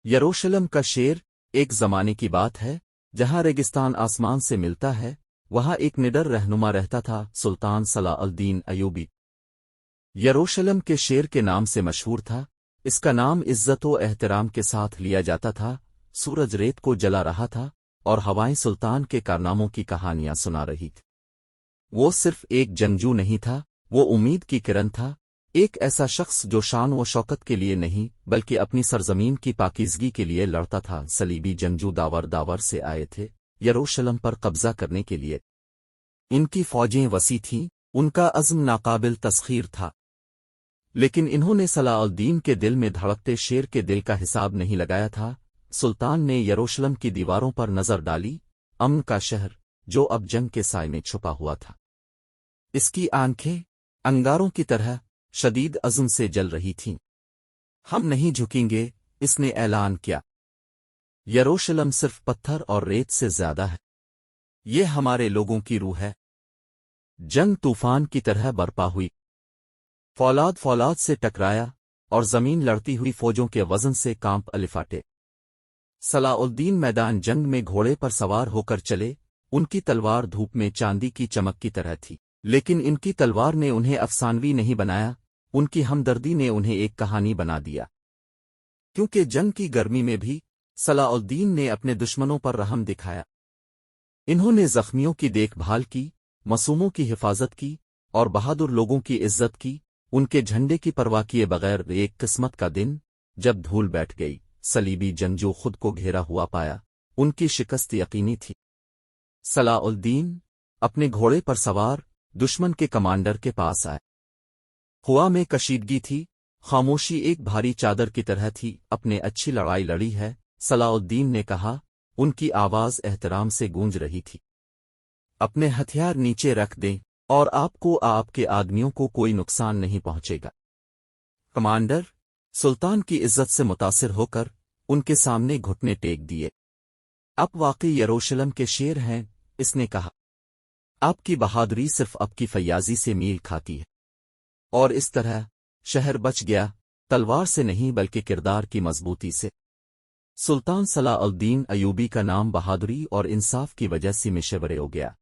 यरूशलेम का शेर। एक जमाने की बात है जहां रेगिस्तान आसमान से मिलता है, वहां एक निडर रहनुमा रहता था, सुल्तान सलाउद्दीन अयूबी। यरूशलेम के शेर के नाम से मशहूर था। इसका नाम इज्जत व एहतराम के साथ लिया जाता था। सूरज रेत को जला रहा था और हवाएं सुल्तान के कारनामों की कहानियां सुना रही थी। वो सिर्फ एक जंगजू नहीं था, वो उम्मीद की किरण था। एक ऐसा शख्स जो शान व शौकत के लिए नहीं बल्कि अपनी सरजमीन की पाकीज़गी के लिए लड़ता था। सलीबी जंगजू दावर दावर से आए थे यरूशलेम पर कब्जा करने के लिए। इनकी फौजें वसी थीं, उनका अज़्म नाकाबिल तस्खीर था। लेकिन इन्होंने सलाउद्दीन के दिल में धड़कते शेर के दिल का हिसाब नहीं लगाया था। सुल्तान ने यरूशलेम की दीवारों पर नजर डाली, अमन का शहर जो अब जंग के साए में छुपा हुआ था। इसकी आंखें अंगारों की तरह शदीद अज़्म से जल रही थीं। हम नहीं झुकेंगे, इसने ऐलान किया। यरूशलेम सिर्फ पत्थर और रेत से ज्यादा है। ये हमारे लोगों की रूह है। जंग तूफान की तरह बरपा हुई, फौलाद फौलाद से टकराया और जमीन लड़ती हुई फौजों के वजन से कांप अलिफाटे। सलाउद्दीन मैदान जंग में घोड़े पर सवार होकर चले। उनकी तलवार धूप में चांदी की चमक की तरह थी, लेकिन इनकी तलवार ने उन्हें अफसानवी नहीं बनाया, उनकी हमदर्दी ने उन्हें एक कहानी बना दिया। क्योंकि जंग की गर्मी में भी सलाउद्दीन ने अपने दुश्मनों पर रहम दिखाया। इन्होंने जख्मियों की देखभाल की, मासूमों की हिफाजत की और बहादुर लोगों की इज्जत की। उनके झंडे की परवाह किए बगैर एक किस्मत का दिन जब धूल बैठ गई, सलीबी जंगजू खुद को घेरा हुआ पाया। उनकी शिकस्त यकीनी थी। सलाउद्दीन अपने घोड़े पर सवार दुश्मन के कमांडर के पास आए। हुआ में कशीदगी थी, खामोशी एक भारी चादर की तरह थी। अपने अच्छी लड़ाई लड़ी है, सलाउद्दीन ने कहा। उनकी आवाज एहतराम से गूंज रही थी। अपने हथियार नीचे रख दें और आपको आपके आदमियों को कोई नुकसान नहीं पहुंचेगा। कमांडर सुल्तान की इज्जत से मुतासिर होकर उनके सामने घुटने टेक दिए। आप वाकई यरूशलेम के शेर हैं, इसने कहा। आपकी बहादुरी सिर्फ आपकी फैयाजी से मील खाती है। और इस तरह शहर बच गया, तलवार से नहीं बल्कि किरदार की मजबूती से। सुल्तान सलाउद्दीन अयूबी का नाम बहादुरी और इंसाफ की वजह से मिशवरे हो गया।